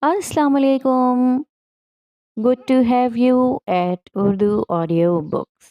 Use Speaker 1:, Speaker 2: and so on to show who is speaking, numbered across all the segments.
Speaker 1: Assalamu alaikum. Good to have you at Urdu Audio Books.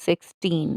Speaker 1: 16।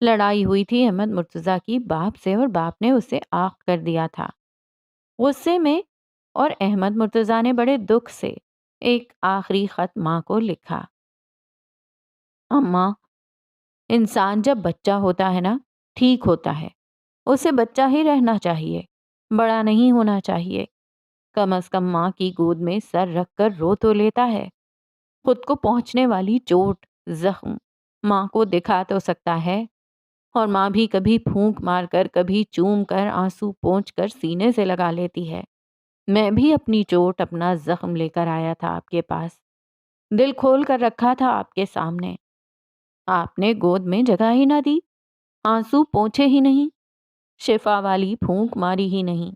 Speaker 1: لڑائی ہوئی تھی احمد مرتضیٰ کی باپ سے اور باپ نے اسے عاق کر دیا تھا۔ غصے میں اور احمد مرتضیٰ نے بڑے دکھ سے ایک آخری خط ماں کو لکھا۔ اماں، انسان جب بچہ ہوتا ہے نا، ٹھیک ہوتا ہے، اسے بچہ ہی رہنا چاہیے، بڑا نہیں ہونا چاہیے۔ کم از کم ماں کی گود میں سر رکھ کر رو تو لیتا ہے۔ خود کو پہنچنے والی چوٹ، زخم ماں کو دکھا تو سکتا ہے، اور ماں بھی کبھی پھونک مار کر، کبھی چوم کر، آنسو پونچھ کر سینے سے لگا لیتی ہے۔ میں بھی اپنی چوٹ، اپنا زخم لے کر آیا تھا آپ کے پاس، دل کھول کر رکھا تھا آپ کے سامنے۔ آپ نے گود میں جگہ ہی نہ دی، آنسو پونچھے ہی نہیں، شفا والی پھونک ماری ہی نہیں۔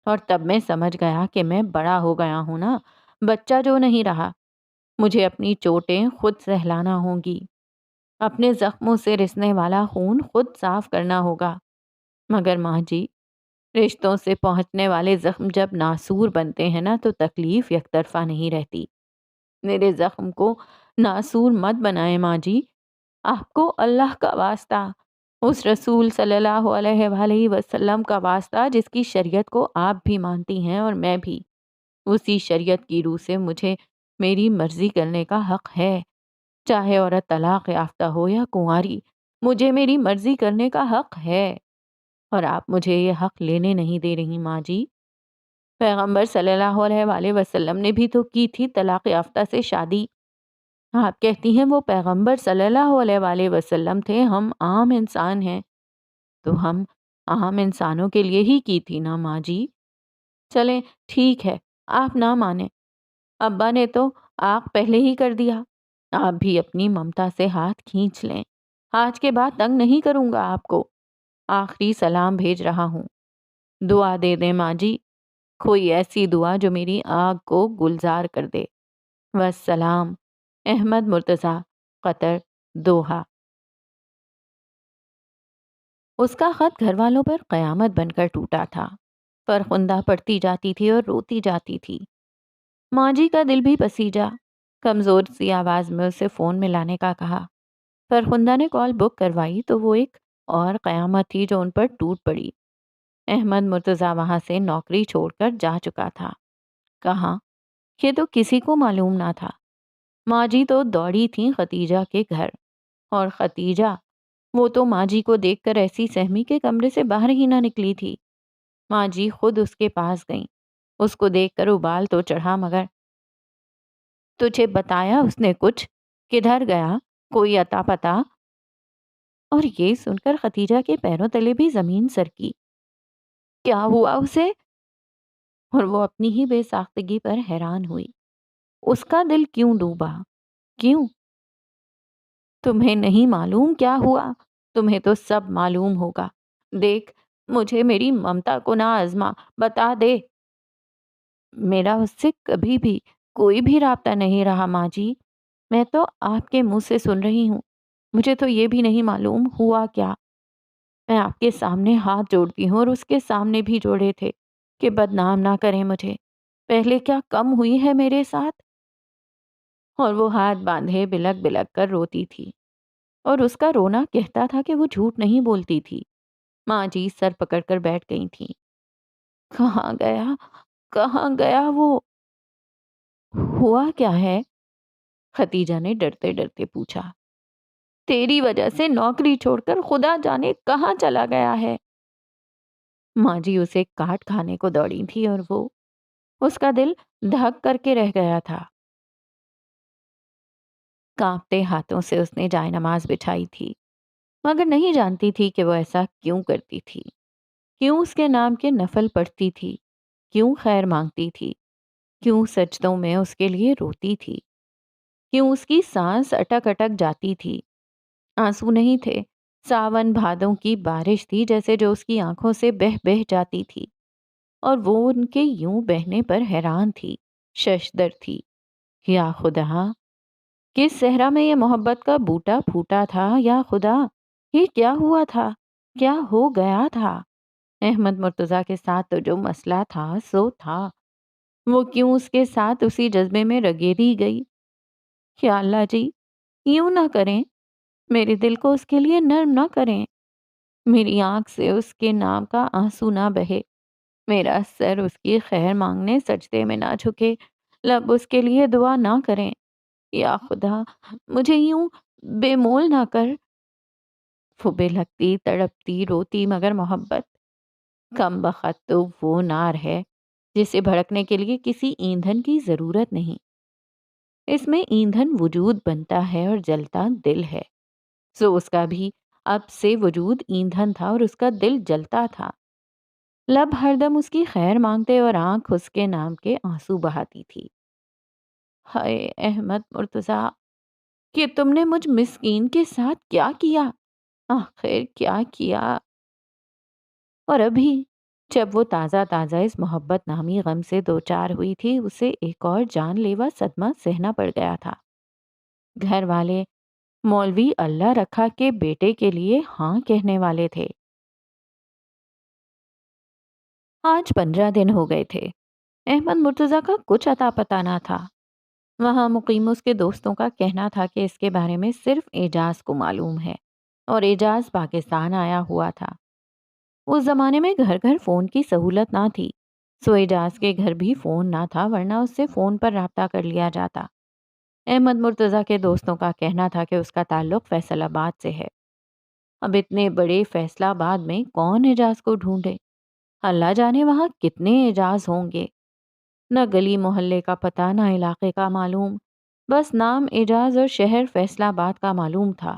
Speaker 1: اور تب میں سمجھ گیا کہ میں بڑا ہو گیا ہوں نا، بچہ جو نہیں رہا۔ مجھے اپنی چوٹیں خود سہلانا ہوں گی، اپنے زخموں سے رسنے والا خون خود صاف کرنا ہوگا۔ مگر ماں جی، رشتوں سے پہنچنے والے زخم جب ناسور بنتے ہیں نا، تو تکلیف یک طرفہ نہیں رہتی۔ میرے زخم کو ناسور مت بنائے ماں جی، آپ کو اللہ کا واسطہ، اس رسول صلی اللہ علیہ وآلہ وسلم کا واسطہ جس کی شریعت کو آپ بھی مانتی ہیں اور میں بھی، اسی شریعت کی روح سے مجھے میری مرضی کرنے کا حق ہے۔ چاہے عورت طلاق یافتہ ہو یا کنواری، مجھے میری مرضی کرنے کا حق ہے، اور آپ مجھے یہ حق لینے نہیں دے رہی ماں جی۔ پیغمبر صلی اللہ علیہ وآلہ وسلم نے بھی تو کی تھی طلاق یافتہ سے شادی۔ آپ کہتی ہیں وہ پیغمبر صلی اللہ علیہ وآلہ وسلم تھے، ہم عام انسان ہیں، تو ہم عام انسانوں کے لیے ہی کی تھی نا ماں جی۔ چلیں ٹھیک ہے، آپ نہ مانیں، ابا نے تو آگ پہلے ہی کر دیا، آپ بھی اپنی ممتا سے ہاتھ کھینچ لیں۔ آج کے بعد تنگ نہیں کروں گا آپ کو، آخری سلام بھیج رہا ہوں، دعا دے دیں ماں جی، کوئی ایسی دعا جو میری آگ کو گلزار کر دے۔ والسلام، احمد مرتضیٰ، قطر، دوحہ۔ اس کا خط گھر والوں پر قیامت بن کر ٹوٹا تھا۔ فرخندہ پڑھتی جاتی تھی اور روتی جاتی تھی۔ ماں جی کا دل بھی پسیجا، کمزور سی آواز میں اسے فون میں لانے کا کہا۔ فرخندہ نے کال بک کروائی تو وہ ایک اور قیامت تھی جو ان پر ٹوٹ پڑی۔ احمد مرتضیٰ وہاں سے نوکری چھوڑ کر جا چکا تھا۔ کہاں؟ یہ تو کسی کو معلوم نہ تھا۔ ماں جی تو دوڑی تھیں ختیجہ کے گھر، اور ختیجہ، وہ تو ماں جی کو دیکھ کر ایسی سہمی کے کمرے سے باہر ہی نہ نکلی تھی۔ ماں جی خود اس کے پاس گئیں، اس کو دیکھ کر ابال تو چڑھا، مگر تجھے بتایا اس نے کچھ؟ کدھر گیا؟ کوئی اتا پتا؟ اور یہ سن کر ختیجہ کے پیروں تلے بھی زمین سرکی۔ کیا ہوا اسے؟ اور وہ اپنی ہی بے ساختگی پر حیران ہوئی۔ اس کا دل کیوں ڈوبا؟ کیوں؟ تمہیں نہیں معلوم کیا ہوا؟ تمہیں تو سب معلوم ہوگا۔ دیکھ، مجھے میری ممتا کو نہ آزما، بتا دے۔ میرا اس سے کبھی بھی کوئی بھی رابطہ نہیں رہا ماں جی، میں تو آپ کے منہ سے سن رہی ہوں، مجھے تو یہ بھی نہیں معلوم ہوا کیا۔ میں آپ کے سامنے ہاتھ جوڑتی ہوں، اور اس کے سامنے بھی جوڑے تھے، کہ بدنام نہ کریں مجھے۔ پہلے کیا کم ہوئی ہے میرے ساتھ؟ اور وہ ہاتھ باندھے بلک بلک کر روتی تھی، اور اس کا رونا کہتا تھا کہ وہ جھوٹ نہیں بولتی تھی۔ ماں جی سر پکڑ کر بیٹھ گئی تھیں۔ کہاں گیا؟ کہاں گیا وہ؟ ہوا کیا ہے؟ ختیجہ نے ڈرتے ڈرتے پوچھا۔ تیری وجہ سے نوکری چھوڑ کر خدا جانے کہاں چلا گیا ہے۔ ماں جی اسے کاٹ کھانے کو دوڑی تھی، اور وہ، اس کا دل دھک کر کے رہ گیا تھا۔ کانپتے ہاتھوں سے اس نے جائے نماز بچھائی تھی، مگر نہیں جانتی تھی کہ وہ ایسا کیوں کرتی تھی، کیوں اس کے نام کے نفل پڑھتی تھی، کیوں خیر مانگتی تھی، کیوں سجدوں میں اس کے لیے روتی تھی، کیوں اس کی سانس اٹک اٹک جاتی تھی۔ آنسو نہیں تھے، ساون بھادوں کی بارش تھی جیسے، جو اس کی آنکھوں سے بہہ بہہ جاتی تھی، اور وہ ان کے یوں بہنے پر حیران تھی، ششدر تھی۔ یا خدا، کس صحرا میں یہ محبت کا بوٹا پھوٹا تھا؟ یا خدا، یہ کیا ہوا تھا؟ کیا ہو گیا تھا؟ احمد مرتضیٰ کے ساتھ تو جو مسئلہ تھا سو تھا، وہ کیوں اس کے ساتھ اسی جذبے میں رگیدی گئی؟ یا اللہ جی، یوں نہ کریں، میرے دل کو اس کے لیے نرم نہ کریں۔ میری آنکھ سے اس کے نام کا آنسو نہ بہے، میرا سر اس کی خیر مانگنے سجدے میں نہ جھکے، لب اس کے لیے دعا نہ کریں۔ یا خدا، مجھے یوں بے مول نہ کر۔ پھبے لگتی، تڑپتی، روتی مگر محبت۔ کم بخت تو وہ نار ہے جسے بھڑکنے کے لیے کسی ایندھن کی ضرورت نہیں۔ اس میں ایندھن وجود بنتا ہے اور جلتا دل ہے۔ سو اس کا بھی اب سے وجود ایندھن تھا اور اس کا دل جلتا تھا۔ لب ہر دم اس کی خیر مانگتے اور آنکھ اس کے نام کے آنسو بہاتی تھی۔ ہائے احمد مرتضیٰ، کہ تم نے مجھ مسکین کے ساتھ کیا کیا؟ آخر کیا کیا؟ اور ابھی جب وہ تازہ تازہ اس محبت نامی غم سے دوچار ہوئی تھی، اسے ایک اور جان لیوا صدمہ سہنا پڑ گیا تھا۔ گھر والے مولوی اللہ رکھا کے بیٹے کے لیے ہاں کہنے والے تھے۔ آج 15 دن ہو گئے تھے۔ احمد مرتضیٰ کا کچھ اتا پتہ نہ تھا۔ وہاں مقیم اس کے دوستوں کا کہنا تھا کہ اس کے بارے میں صرف اعجاز کو معلوم ہے، اور اعجاز پاکستان آیا ہوا تھا۔ اس زمانے میں گھر گھر فون کی سہولت نہ تھی، سو اعجاز کے گھر بھی فون نہ تھا، ورنہ اس سے فون پر رابطہ کر لیا جاتا۔ احمد مرتضیٰ کے دوستوں کا کہنا تھا کہ اس کا تعلق فیصل آباد سے ہے۔ اب اتنے بڑے فیصل آباد میں کون اعجاز کو ڈھونڈے؟ اللہ جانے وہاں کتنے اعجاز ہوں گے۔ نہ گلی محلے کا پتہ، نہ علاقے کا معلوم، بس نام اعجاز اور شہر فیصل آباد کا معلوم تھا،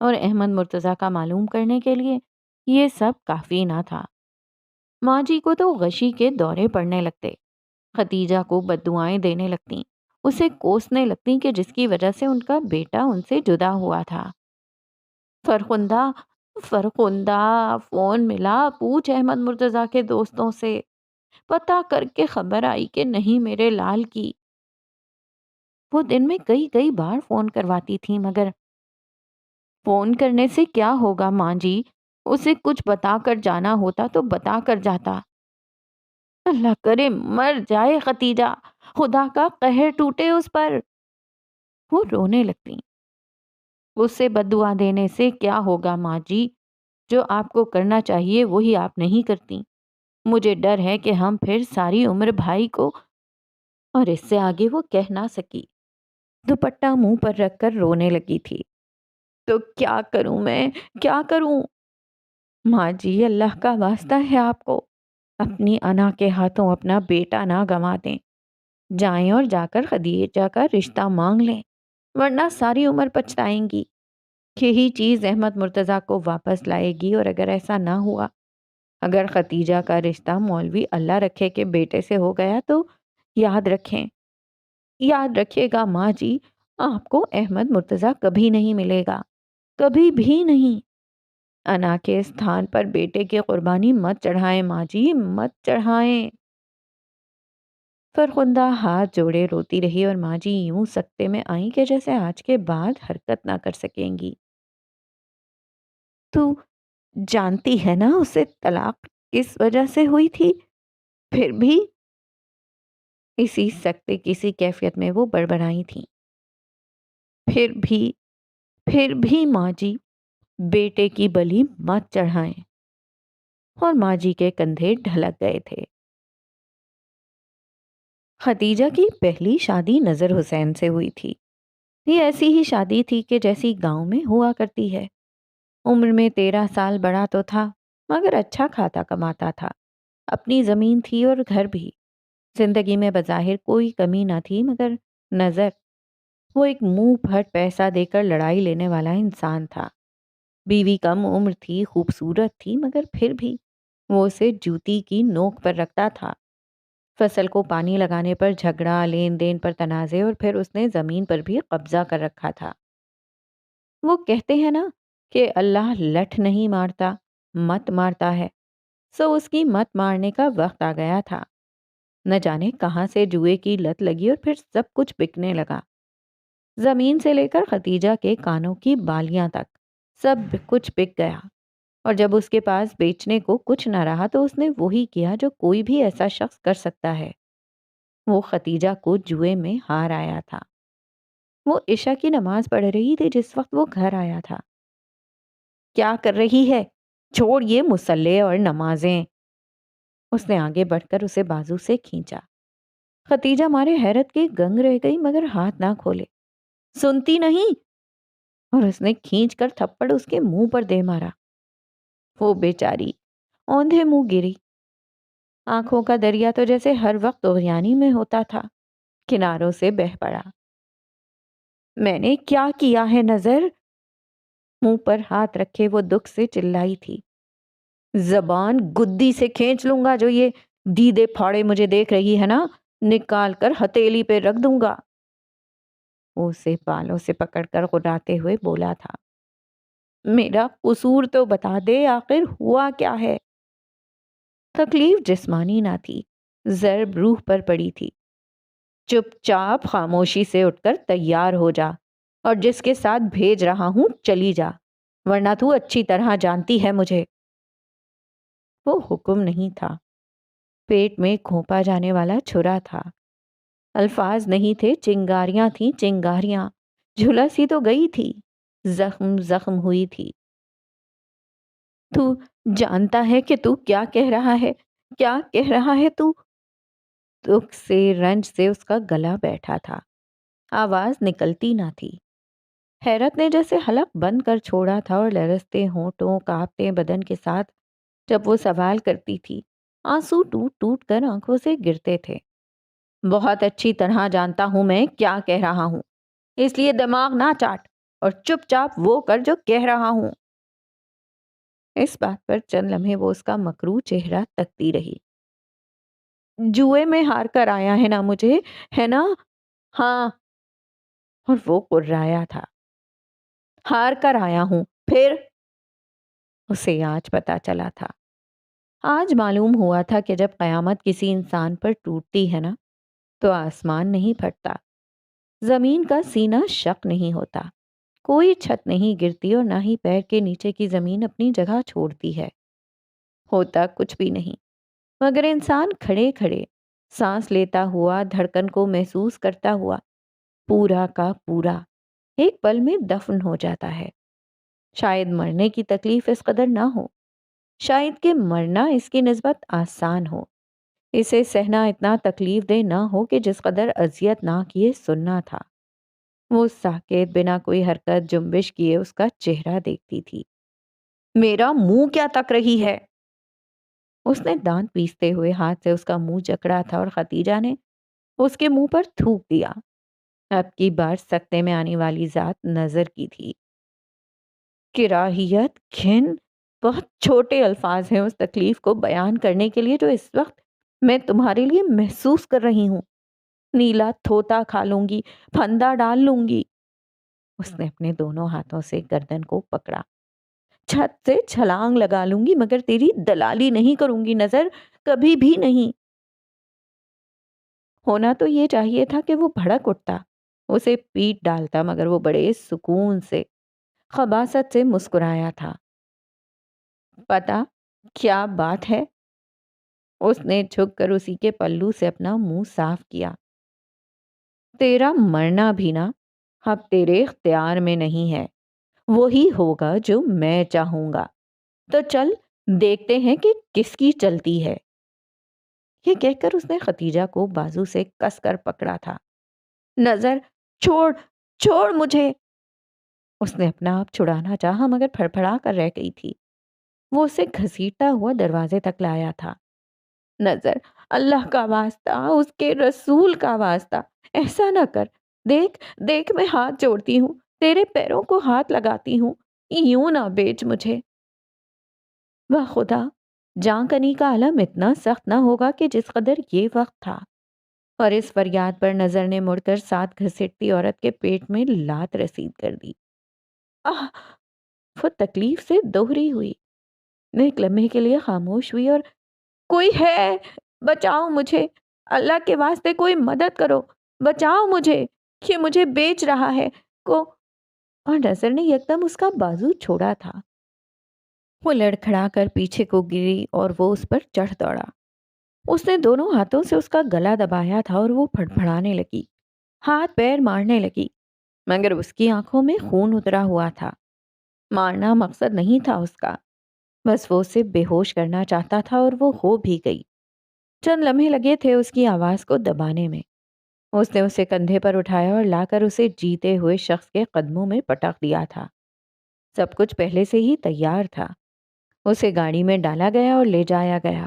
Speaker 1: اور احمد مرتضیٰ کا معلوم کرنے کے لیے یہ سب کافی نہ تھا۔ ماں جی کو تو غشی کے دورے پڑنے لگتے، ختیجہ کو بددعائیں دینے لگتیں، اسے کوسنے لگتیں کہ جس کی وجہ سے ان کا بیٹا ان سے جدا ہوا تھا۔ فرخندہ، فرخندہ، فون ملا، پوچھ احمد مرتضیٰ کے دوستوں سے، پتہ کر کے خبر آئی کہ نہیں میرے لال کی۔ وہ دن میں کئی کئی بار فون کرواتی تھی، مگر فون کرنے سے کیا ہوگا ماں جی؟ اسے کچھ بتا کر جانا ہوتا تو بتا کر جاتا۔ اللہ کرے مر جائے ختیجہ، خدا کا قہر ٹوٹے اس پر۔ وہ رونے لگتی۔ اس سے بددعا دینے سے کیا ہوگا ماں جی؟ جو آپ کو کرنا چاہیے وہی آپ نہیں کرتی۔ مجھے ڈر ہے کہ ہم پھر ساری عمر بھائی کو، اور اس سے آگے وہ کہہ نہ سکی۔ دوپٹہ منہ پر رکھ کر رونے لگی تھی۔ تو کیا کروں میں، کیا کروں؟ ماں جی، اللہ کا واسطہ ہے آپ کو، اپنی انا کے ہاتھوں اپنا بیٹا نہ گنوا دیں۔ جائیں اور جا کر خدیجہ کا رشتہ مانگ لیں، ورنہ ساری عمر پچھتائیں گی۔ یہی چیز احمد مرتضیٰ کو واپس لائے گی، اور اگر ایسا نہ ہوا، اگر ختیجہ کا رشتہ مولوی اللہ رکھے کے بیٹے سے ہو گیا، تو یاد رکھیں، یاد رکھیے گا ماں جی، آپ کو احمد مرتضیٰ کبھی نہیں ملے گا، کبھی بھی نہیں۔ انا کے استھان پر بیٹے کی قربانی مت چڑھائیں ماں جی، مت چڑھائیں۔ فرخندہ ہاتھ جوڑے روتی رہی، اور ماں جی یوں سکتے میں آئیں کہ جیسے آج کے بعد حرکت نہ کر سکیں گی۔ تو جانتی ہے نا اسے طلاق کس وجہ سے ہوئی تھی؟ پھر بھی اسی سکتے کسی کیفیت میں وہ بڑبڑائی تھیں۔ پھر بھی، پھر بھی ماں جی، بیٹے کی بلی مت چڑھائیں۔ اور ماں جی کے کندھے ڈھلک گئے تھے۔ ختیجہ کی پہلی شادی نظر حسین سے ہوئی تھی۔ یہ ایسی ہی شادی تھی کہ جیسی گاؤں میں ہوا کرتی ہے۔ عمر میں 13 سال بڑا تو تھا، مگر اچھا کھاتا کماتا تھا۔ اپنی زمین تھی اور گھر بھی۔ زندگی میں بظاہر کوئی کمی نہ تھی، مگر نظر، وہ ایک منہ پھٹ پیسہ دے کر لڑائی لینے والا انسان تھا۔ بیوی کم عمر تھی، خوبصورت تھی، مگر پھر بھی وہ اسے جوتی کی نوک پر رکھتا تھا۔ فصل کو پانی لگانے پر جھگڑا، لین دین پر تنازع، اور پھر اس نے زمین پر بھی قبضہ کر رکھا تھا۔ وہ کہتے ہیں نا کہ اللہ لٹھ نہیں مارتا، مت مارتا ہے۔ سو اس کی مت مارنے کا وقت آ گیا تھا۔ نہ جانے کہاں سے جوئے کی لت لگی، اور پھر سب کچھ بکنے لگا۔ زمین سے لے کر ختیجہ کے کانوں کی بالیاں تک سب کچھ بک گیا، اور جب اس کے پاس بیچنے کو کچھ نہ رہا تو اس نے وہی کیا جو کوئی بھی ایسا شخص کر سکتا ہے۔ وہ ختیجہ کو جوئے میں ہار آیا تھا۔ وہ عشاء کی نماز پڑھ رہی تھی جس وقت وہ گھر آیا تھا۔ کیا کر رہی ہے؟ چھوڑ یہ مصلے اور نمازیں۔ اس نے آگے بڑھ کر اسے بازو سے کھینچا۔ ختیجہ مارے حیرت کے گنگ رہ گئی مگر ہاتھ نہ کھولے۔ سنتی نہیں؟ اور اس نے کھینچ کر تھپڑ اس کے منہ پر دے مارا۔ وہ بیچاری اوندھے منہ گری۔ آنکھوں کا دریا تو جیسے ہر وقت طغیانی میں ہوتا تھا، کناروں سے بہہ پڑا۔ میں نے کیا کیا ہے نظر؟ منہ پر ہاتھ رکھے وہ دکھ سے چلائی تھی۔ زبان گدی سے کھینچ لوں گا جو یہ دیدے پھاڑے مجھے دیکھ رہی ہے نا، نکال کر ہتھیلی پہ رکھ دوں گا۔ وہ اسے بالوں سے پکڑ کر غراتے ہوئے بولا تھا، میرا قصور تو بتا دے، آخر ہوا کیا ہے؟ تکلیف جسمانی نہ تھی، ضرب روح پر پڑی تھی۔ چپ چاپ خاموشی سے اٹھ کر تیار ہو جا، اور جس کے ساتھ بھیج رہا ہوں چلی جا، ورنہ تو اچھی طرح جانتی ہے مجھے۔ وہ حکم نہیں تھا، پیٹ میں گھونپا جانے والا چھرا تھا۔ الفاظ نہیں تھے، چنگاریاں تھیں، چنگاریاں۔ جھلس ہی تو گئی تھی، زخم زخم ہوئی تھی۔ تو جانتا ہے کہ تو کیا کہہ رہا ہے؟ کیا کہہ رہا ہے تو؟ دکھ سے رنج سے اس کا گلا بیٹھا تھا، آواز نکلتی نہ تھی۔ حیرت نے جیسے حلق بند کر چھوڑا تھا اور لرزتے ہونٹوں کانپتے بدن کے ساتھ جب وہ سوال کرتی تھی، آنسو ٹوٹ ٹوٹ کر آنکھوں سے گرتے تھے۔ بہت اچھی طرح جانتا ہوں میں کیا کہہ رہا ہوں، اس لیے دماغ نہ چاٹ اور چپ چاپ وہ کر جو کہہ رہا ہوں۔ اس بات پر چند لمحے وہ اس کا مکروہ چہرہ تکتی رہی۔ جوئے میں ہار کر آیا ہے نا مجھے، ہے نا؟ ہاں۔ اور وہ کررایا تھا۔ ہار کر آیا ہوں، پھر؟ اسے آج پتا چلا تھا، آج معلوم ہوا تھا کہ جب قیامت کسی انسان پر ٹوٹتی ہے نا تو آسمان نہیں پھٹتا، زمین کا سینہ شق نہیں ہوتا، کوئی چھت نہیں گرتی اور نہ ہی پیر کے نیچے کی زمین اپنی جگہ چھوڑتی ہے۔ ہوتا کچھ بھی نہیں، مگر انسان کھڑے کھڑے سانس لیتا ہوا، دھڑکن کو محسوس کرتا ہوا، پورا کا پورا ایک پل میں دفن ہو جاتا ہے۔ شاید مرنے کی تکلیف اس قدر نہ ہو، شاید کہ مرنا اس کی نسبت آسان ہو، اسے سہنا اتنا تکلیف دہ نہ ہو کہ جس قدر اذیت نہ کیے سننا تھا۔ وہ ساکت بنا کوئی حرکت جنبش کیے اس کا چہرہ دیکھتی تھی۔ میرا منہ کیا تک رہی ہے؟ اس نے دانت پیستے ہوئے ہاتھ سے اس کا منہ جکڑا تھا اور ختیجہ نے اس کے منہ پر تھوک دیا۔ اب کی بار سکتے میں آنے والی ذات نظر کی تھی۔ کراہیت، گھن، بہت چھوٹے الفاظ ہیں اس تکلیف کو بیان کرنے کے لیے جو اس وقت میں تمہارے لیے محسوس کر رہی ہوں۔ نیلا تھوتا کھا لوں گی، پھندا ڈال لوں گی۔ اس نے اپنے دونوں ہاتھوں سے گردن کو پکڑا۔ چھت سے چھلانگ لگا لوں گی مگر تیری دلالی نہیں کروں گی نظر، کبھی بھی نہیں۔ ہونا تو یہ چاہیے تھا کہ وہ بھڑک اٹھتا، اسے پیٹ ڈالتا، مگر وہ بڑے سکون سے، خباثت سے مسکرایا تھا۔ پتا کیا بات ہے؟ اس نے جھک کر اسی کے پلو سے اپنا منہ صاف کیا۔ تیرا مرنا بھی نا اب تیرے اختیار میں نہیں ہے، وہی ہوگا جو میں چاہوں گا۔ تو چل دیکھتے ہیں کہ کس کی چلتی ہے۔ یہ کہہ کر اس نے ختیجہ کو بازو سے کس کر پکڑا تھا۔ نظر چھوڑ، چھوڑ مجھے۔ اس نے اپنا آپ چھڑانا چاہا مگر پھڑپھڑا کر رہ گئی تھی۔ وہ اسے گھسیٹتا ہوا دروازے تک لایا تھا۔ نظر، اللہ کا واسطہ، اس کے رسول کا واسطہ، ایسا نہ کر۔ دیکھ دیکھ میں ہاتھ جوڑتی ہوں، تیرے پیروں کو ہاتھ لگاتی ہوں، یوں نہ بیچ مجھے۔ واہ خدا، جاں کنی کا علم اتنا سخت نہ ہوگا کہ جس قدر یہ وقت تھا۔ اور اس فریاد پر نظر نے مڑ کر ساتھ گھسیٹتی عورت کے پیٹ میں لات رسید کر دی۔ آہ! وہ تکلیف سے دوہری ہوئی، ایک لمحے کے لیے خاموش ہوئی اور کوئی ہے، بچاؤ مجھے، اللہ کے واسطے کوئی مدد کرو، بچاؤ مجھے، یہ مجھے بیچ رہا ہے اور نظر نے یکدم اس کا بازو چھوڑا تھا۔ وہ لڑکھڑا کر پیچھے کو گری اور وہ اس پر چڑھ دوڑا۔ اس نے دونوں ہاتھوں سے اس کا گلا دبایا تھا اور وہ پھڑپھڑانے لگی، ہاتھ پیر مارنے لگی۔ مگر اس کی آنکھوں میں خون اترا ہوا تھا۔ مارنا مقصد نہیں تھا اس کا، بس وہ اسے بے ہوش کرنا چاہتا تھا، اور وہ ہو بھی گئی۔ چند لمحے لگے تھے اس کی آواز کو دبانے میں۔ اس نے اسے کندھے پر اٹھایا اور لا کر اسے جیتے ہوئے شخص کے قدموں میں پٹک دیا تھا۔ سب کچھ پہلے سے ہی تیار تھا۔ اسے گاڑی میں ڈالا گیا اور لے جایا گیا۔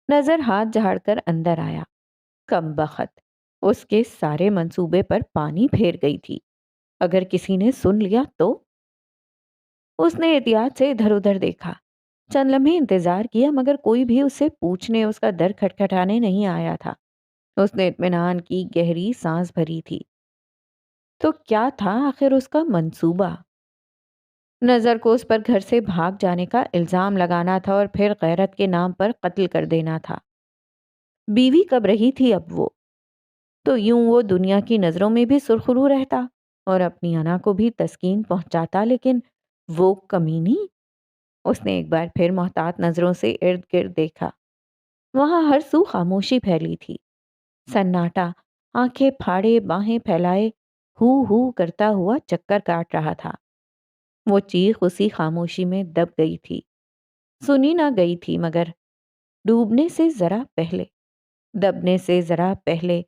Speaker 1: نظر ہاتھ جھاڑ کر اندر آیا۔ کم بخت، اس کے سارے منصوبے پر پانی پھیر گئی تھی۔ اگر کسی نے سن لیا تو؟ اس نے احتیاط سے ادھر ادھر دیکھا، چند لمحے انتظار کیا، مگر کوئی بھی اسے پوچھنے، اس کا در کھٹکھٹانے نہیں آیا تھا۔ اس نے اطمینان کی گہری سانس بھری تھی۔ تو کیا تھا آخر اس کا منصوبہ؟ نظر کو اس پر گھر سے بھاگ جانے کا الزام لگانا تھا، اور پھر غیرت کے نام پر قتل کر دینا تھا۔ بیوی کب رہی تھی اب وہ؟ تو یوں وہ دنیا کی نظروں میں بھی سرخرو رہتا اور اپنی انا کو بھی تسکین پہنچاتا، لیکن وہ کمینی! اس نے ایک بار پھر محتاط نظروں سے ارد گرد دیکھا۔ وہاں ہر سو خاموشی پھیلی تھی، سناٹا، آنکھیں پھاڑے باہیں پھیلائے ہو ہو کرتا ہوا چکر کاٹ رہا تھا۔ وہ چیخ اسی خاموشی میں دب گئی تھی، سنی نہ گئی تھی، مگر ڈوبنے سے ذرا پہلے، دبنے سے ذرا پہلے،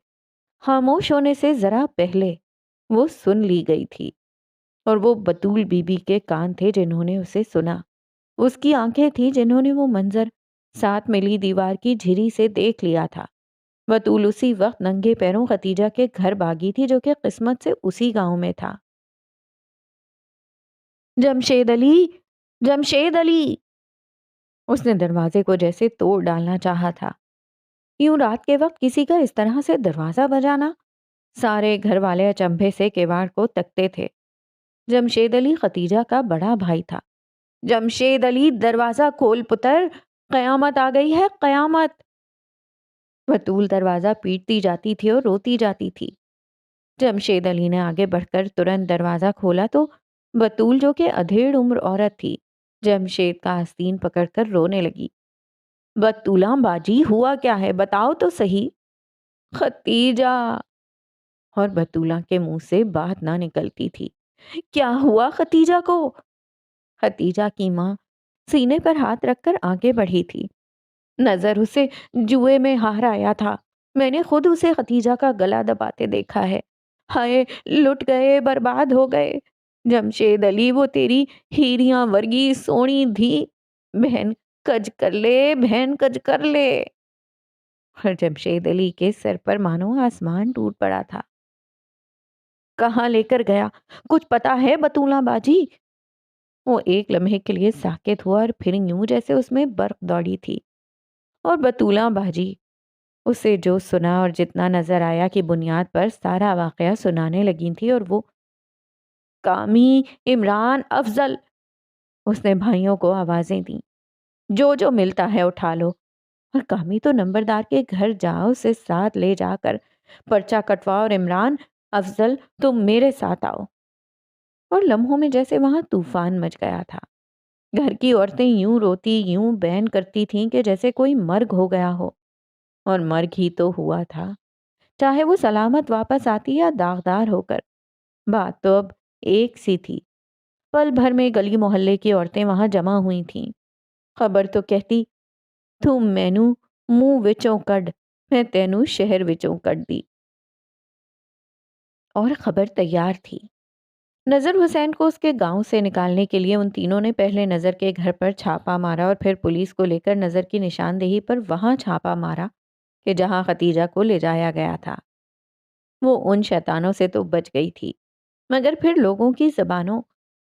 Speaker 1: خاموش ہونے سے ذرا پہلے وہ سن لی گئی تھی۔ اور وہ بطول بی بی کے کان تھے جنہوں نے اسے سنا، اس کی آنکھیں تھی جنہوں نے وہ منظر ساتھ ملی دیوار کی جھری سے دیکھ لیا تھا۔ بطول اسی وقت ننگے پیروں ختیجہ کے گھر بھاگی تھی، جو کہ قسمت سے اسی گاؤں میں تھا۔ جمشید علی! جمشید علی! اس نے دروازے کو جیسے توڑ ڈالنا چاہا تھا۔ یوں رات کے وقت کسی کا اس طرح سے دروازہ بجانا! سارے گھر والے اچنبھے سے کیواڑ کو تکتے تھے۔ جمشید علی ختیجہ کا بڑا بھائی تھا۔ جمشید علی، دروازہ کھول پتر، قیامت آ گئی ہے، قیامت! بطول دروازہ پیٹتی جاتی تھی اور روتی جاتی تھی۔ جمشید علی نے آگے بڑھ کر ترنت دروازہ کھولا تو بطول، جو کہ ادھیڑ عمر عورت تھی، جمشید کا آستین پکڑ کر رونے لگی۔ بطولاں باجی، ہوا کیا ہے؟ بتاؤ تو صحیح۔ ختیجہ! اور بطولاں کے منہ سے بات نہ نکلتی تھی۔ کیا ہوا ختیجہ کو؟ ختیجہ کی ماں سینے پر ہاتھ رکھ کر آگے بڑھی تھی۔ نظر اسے جوئے میں ہار آیا تھا۔ میں نے خود اسے ختیجہ کا گلا دباتے دیکھا ہے۔ ہائے، لٹ گئے، برباد ہو گئے۔ جمشید علی، وہ تیری ہیریاں ورگی سونی دھی بہن کج کر لے، بہن کج کر لے۔ اور جمشید علی کے سر پر مانو آسمان ٹوٹ پڑا تھا۔ کہاں لے کر گیا؟ کچھ پتا ہے بطولاں باجی؟ وہ ایک لمحے کے لیے ساکت ہوا، اور پھر یوں جیسے اس میں برق دوڑی تھی۔ اور بطولاں باجی اسے جو سنا اور جتنا نظر آیا کی بنیاد پر سارا واقعہ سنانے لگی تھی۔ اور وہ کامی، عمران، افضل! اس نے بھائیوں کو آوازیں دیں، جو جو ملتا ہے اٹھا لو۔ اور کامی تو نمبردار کے گھر جاؤ، اسے ساتھ لے جا کر پرچہ کٹواؤ، اور عمران، افضل، تم میرے ساتھ آؤ۔ اور لمحوں میں جیسے وہاں طوفان مچ گیا تھا۔ گھر کی عورتیں یوں روتی، یوں بین کرتی تھیں کہ جیسے کوئی مرگ ہو گیا ہو۔ اور مرگ ہی تو ہوا تھا، چاہے وہ سلامت واپس آتی یا داغدار ہو کر۔ بات تو اب ایک سی تھی۔ پل بھر میں گلی محلے کی عورتیں وہاں جمع ہوئی تھیں۔ خبر تو کہتی، تم مینو منہ وچوں کڈ، میں تینو شہر وچوں کڈ دی۔ اور خبر تیار تھی۔ نظر حسین کو اس کے گاؤں سے نکالنے کے لیے ان تینوں نے پہلے نظر کے گھر پر چھاپا مارا، اور پھر پولیس کو لے کر نظر کی نشاندہی پر وہاں چھاپا مارا کہ جہاں ختیجہ کو لے جایا گیا تھا۔ وہ ان شیطانوں سے تو بچ گئی تھی، مگر پھر لوگوں کی زبانوں،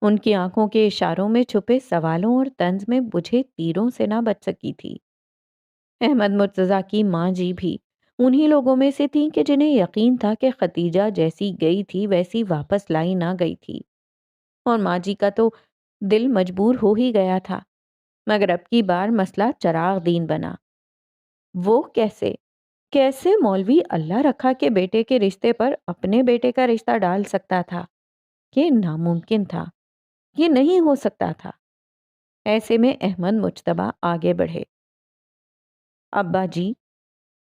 Speaker 1: ان کی آنکھوں کے اشاروں میں چھپے سوالوں اور طنز میں بجھے تیروں سے نہ بچ سکی تھی۔ احمد مرتضیٰ کی ماں جی بھی انہی لوگوں میں سے تھیں کہ جنہیں یقین تھا کہ ختیجہ جیسی گئی تھی ویسی واپس لائی نہ گئی تھی۔ اور ماں جی کا تو دل مجبور ہو ہی گیا تھا، مگر اب کی بار مسئلہ چراغ دین بنا۔ وہ کیسے مولوی اللہ رکھا کے بیٹے کے رشتے پر اپنے بیٹے کا رشتہ ڈال سکتا تھا؟ یہ ناممکن تھا، یہ نہیں ہو سکتا تھا۔ ایسے میں احمد مجتبیٰ آگے بڑھے۔ ابا جی،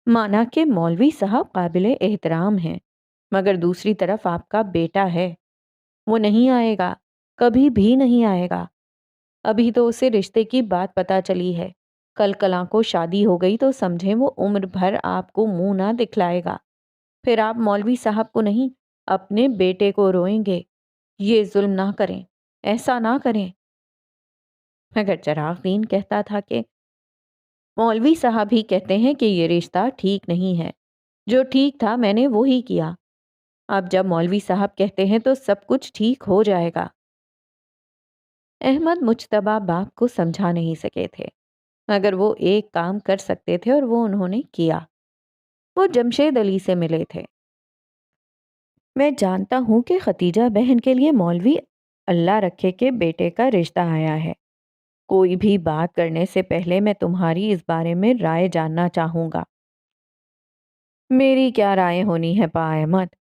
Speaker 1: مانا کہ مولوی صاحب قابل احترام ہیں، مگر دوسری طرف آپ کا بیٹا ہے، وہ نہیں آئے گا، کبھی بھی نہیں آئے گا۔ ابھی تو اسے رشتے کی بات پتہ چلی ہے، کل کلاں کو شادی ہو گئی تو سمجھیں وہ عمر بھر آپ کو منہ نہ دکھلائے گا۔ پھر آپ مولوی صاحب کو نہیں، اپنے بیٹے کو روئیں گے۔ یہ ظلم نہ کریں، ایسا نہ کریں۔ مگر چراغ دین کہتا تھا کہ مولوی صاحب ہی کہتے ہیں کہ یہ رشتہ ٹھیک نہیں ہے، جو ٹھیک تھا میں نے وہی کیا، اب جب مولوی صاحب کہتے ہیں تو سب کچھ ٹھیک ہو جائے گا۔ احمد مجتبیٰ باپ کو سمجھا نہیں سکے تھے، مگر وہ ایک کام کر سکتے تھے اور وہ انہوں نے کیا۔ وہ جمشید علی سے ملے تھے۔ میں جانتا ہوں کہ ختیجہ بہن کے لیے مولوی اللہ رکھے کے بیٹے کا رشتہ آیا ہے۔ کوئی بھی بات کرنے سے پہلے میں تمہاری اس بارے میں رائے جاننا چاہوں گا۔ میری کیا رائے ہونی ہے پا احمد؟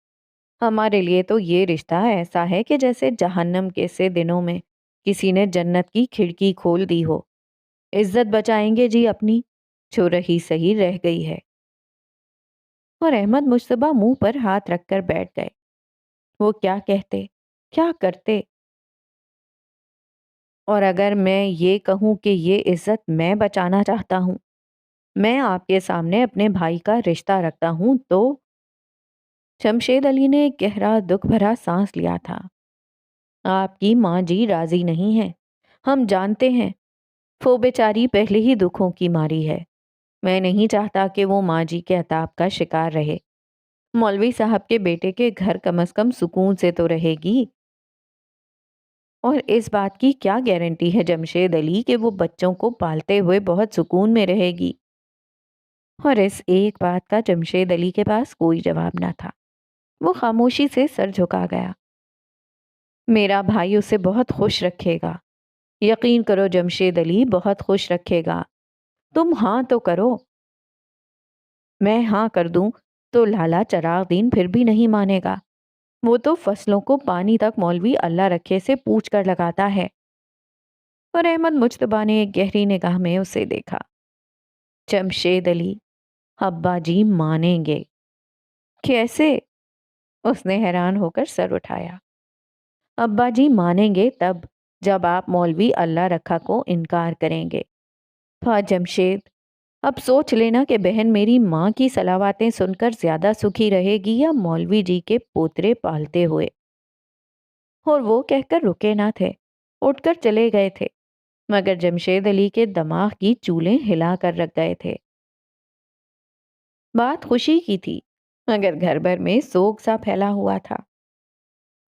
Speaker 1: ہمارے لیے تو یہ رشتہ ایسا ہے کہ جیسے جہنم کے سے دنوں میں کسی نے جنت کی کھڑکی کھول دی ہو۔ عزت بچائیں گے جی اپنی، جو رہی صحیح رہ گئی ہے۔ اور احمد مجتبیٰ منہ پر ہاتھ رکھ کر بیٹھ گئے۔ وہ کیا کہتے، کیا کرتے؟ اور اگر میں یہ کہوں کہ یہ عزت میں بچانا چاہتا ہوں، میں آپ کے سامنے اپنے بھائی کا رشتہ رکھتا ہوں تو؟ جمشید علی نے ایک گہرا دکھ بھرا سانس لیا تھا۔ آپ کی ماں جی راضی نہیں ہے، ہم جانتے ہیں، وہ بیچاری پہلے ہی دکھوں کی ماری ہے۔ میں نہیں چاہتا کہ وہ ماں جی کے عتاب کا شکار رہے۔ مولوی صاحب کے بیٹے کے گھر کم از کم سکون سے تو رہے گی۔ اور اس بات کی کیا گارنٹی ہے جمشید علی کہ وہ بچوں کو پالتے ہوئے بہت سکون میں رہے گی؟ اور اس ایک بات کا جمشید علی کے پاس کوئی جواب نہ تھا۔ وہ خاموشی سے سر جھکا گیا۔ میرا بھائی اسے بہت خوش رکھے گا، یقین کرو جمشید علی، بہت خوش رکھے گا۔ تم ہاں تو کرو۔ میں ہاں کر دوں تو لالا چراغ دین پھر بھی نہیں مانے گا۔ وہ تو فصلوں کو پانی تک مولوی اللہ رکھے سے پوچھ کر لگاتا ہے۔ اور احمد مجتبیٰ نے ایک گہری نگاہ میں اسے دیکھا۔ جمشید علی، ابا جی مانیں گے؟ کیسے؟ اس نے حیران ہو کر سر اٹھایا۔ ابا جی مانیں گے تب جب آپ مولوی اللہ رکھا کو انکار کریں گے۔ جمشید، اب سوچ لینا کہ بہن میری ماں کی صلواتیں سن کر زیادہ سکھی رہے گی یا مولوی جی کے پوترے پالتے ہوئے۔ اور وہ کہہ کر رکے نہ تھے، اٹھ کر چلے گئے تھے، مگر جمشید علی کے دماغ کی چولیں ہلا کر رکھ گئے تھے۔ بات خوشی کی تھی، مگر گھر بھر میں سوگ سا پھیلا ہوا تھا۔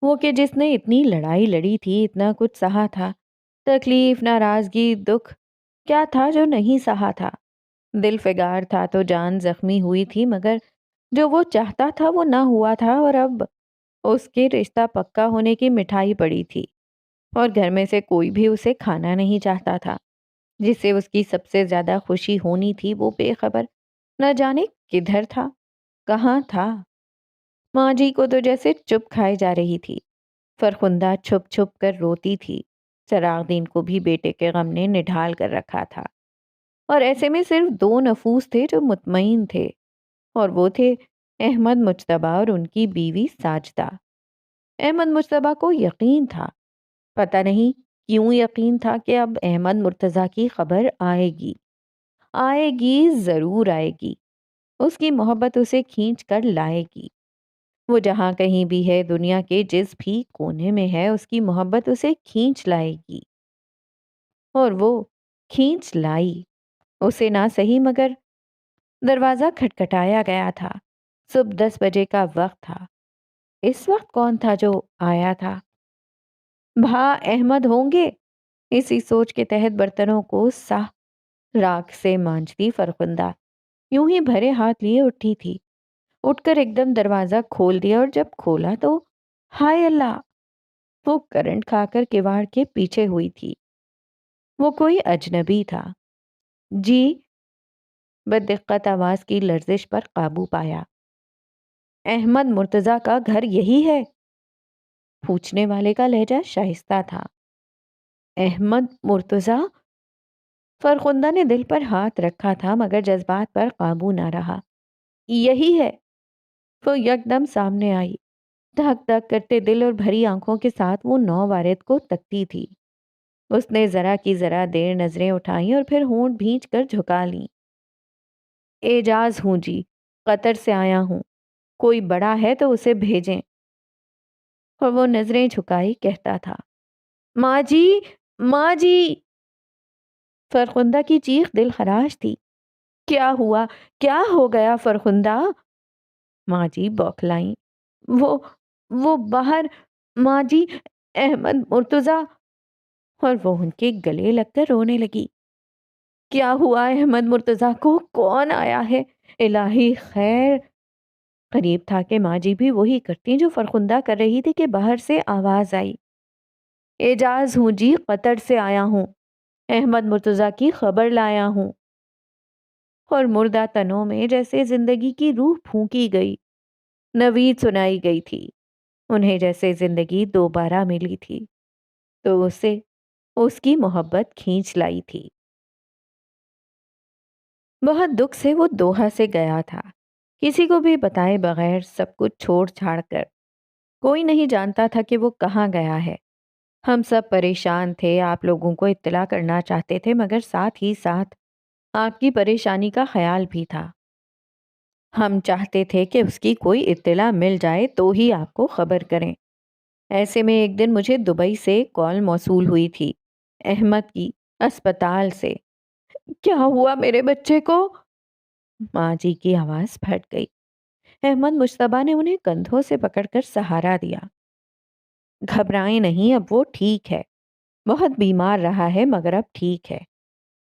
Speaker 1: وہ کہ جس نے اتنی لڑائی لڑی تھی، اتنا کچھ سہا تھا، تکلیف، ناراضگی، دکھ، کیا تھا جو نہیں سہا تھا؟ دل فگار تھا تو جان زخمی ہوئی تھی، مگر جو وہ چاہتا تھا وہ نہ ہوا تھا، اور اب اس کے رشتہ پکا ہونے کی مٹھائی پڑی تھی، اور گھر میں سے کوئی بھی اسے کھانا نہیں چاہتا تھا۔ جس سے اس کی سب سے زیادہ خوشی ہونی تھی وہ بے خبر، نہ جانے کدھر تھا، کہاں تھا۔ ماں جی کو تو جیسے چپ کھائے جا رہی تھی۔ فرخندہ چھپ چھپ کر روتی تھی۔ چراغ دین کو بھی بیٹے کے غم نے نڈھال کر رکھا تھا، اور ایسے میں صرف دو نفوس تھے جو مطمئن تھے، اور وہ تھے احمد مجتبیٰ اور ان کی بیوی ساجدہ۔ احمد مجتبیٰ کو یقین تھا، پتہ نہیں کیوں یقین تھا، کہ اب احمد مرتضیٰ کی خبر آئے گی، آئے گی، ضرور آئے گی۔ اس کی محبت اسے کھینچ کر لائے گی۔ وہ جہاں کہیں بھی ہے، دنیا کے جس بھی کونے میں ہے، اس کی محبت اسے کھینچ لائے گی۔ اور وہ کھینچ لائی، اسے نہ سہی مگر دروازہ کھٹکھٹایا گیا تھا۔ صبح 10 بجے کا وقت تھا۔ اس وقت کون تھا جو آیا تھا؟ بھا احمد ہوں گے؟ اسی سوچ کے تحت برتنوں کو ساہ راکھ سے مانجتی فرخندہ یوں ہی بھرے ہاتھ لیے اٹھی تھی۔ اٹھ کر ایک دم دروازہ کھول دیا، اور جب کھولا تو ہائے اللہ! وہ کرنٹ کھا کر کواڑ کے پیچھے ہوئی تھی۔ وہ کوئی اجنبی تھا۔ جی؟ بددقت آواز کی لرزش پر قابو پایا۔ احمد مرتضیٰ کا گھر یہی ہے؟ پوچھنے والے کا لہجہ شائستہ تھا۔ احمد مرتضیٰ؟ فرخندہ نے دل پر ہاتھ رکھا تھا، مگر جذبات پر قابو نہ رہا۔ یہی ہے۔ وہ یکدم سامنے آئی، دھک دھک کرتے دل اور بھری آنکھوں کے ساتھ وہ نوبارد کو تکتی تھی۔ اس نے ذرا کی ذرا دیر نظریں اٹھائیں اور پھر ہونٹ بھینچ کر جھکا لیں۔ اعجاز ہوں جی، قطر سے آیا ہوں، کوئی بڑا ہے تو اسے بھیجیں۔ اور وہ نظریں جھکائی کہتا تھا، ماں جی، ماں جی۔ فرخندہ کی چیخ دل خراش تھی۔ کیا ہوا؟ کیا ہو گیا فرخندہ؟ ماں جی بوکھلائیں۔ وہ وہ باہر، ماں جی، احمد مرتضیٰ۔ اور وہ ان کے گلے لگ کر رونے لگی۔ کیا ہوا احمد مرتضیٰ کو؟ کون آیا ہے؟ الہی خیر۔ قریب تھا کہ ماں جی بھی وہی کرتی جو فرخندہ کر رہی تھی کہ باہر سے آواز آئی، اعجاز ہوں جی، قطر سے آیا ہوں، احمد مرتضیٰ کی خبر لایا ہوں۔ اور مردہ تنوں میں جیسے زندگی کی روح پھونکی گئی، نوید سنائی گئی تھی، انہیں جیسے زندگی دوبارہ ملی تھی تو اسے اس کی محبت کھینچ لائی تھی۔ بہت دکھ سے وہ دوحہ سے گیا تھا، کسی کو بھی بتائے بغیر، سب کچھ چھوڑ چھاڑ کر۔ کوئی نہیں جانتا تھا کہ وہ کہاں گیا ہے۔ ہم سب پریشان تھے، آپ لوگوں کو اطلاع کرنا چاہتے تھے، مگر ساتھ ہی ساتھ آپ کی پریشانی کا خیال بھی تھا۔ ہم چاہتے تھے کہ اس کی کوئی اطلاع مل جائے تو ہی آپ کو خبر کریں۔ ایسے میں ایک دن مجھے دبئی سے کال موصول ہوئی تھی، احمد کی، اسپتال سے۔ کیا ہوا میرے بچے کو؟ ماں جی کی آواز پھٹ گئی۔ احمد مشتبہ نے انہیں کندھوں سے پکڑ کر سہارا دیا۔ گھبرائیں نہیں، اب وہ ٹھیک ہے، بہت بیمار رہا ہے مگر اب ٹھیک ہے۔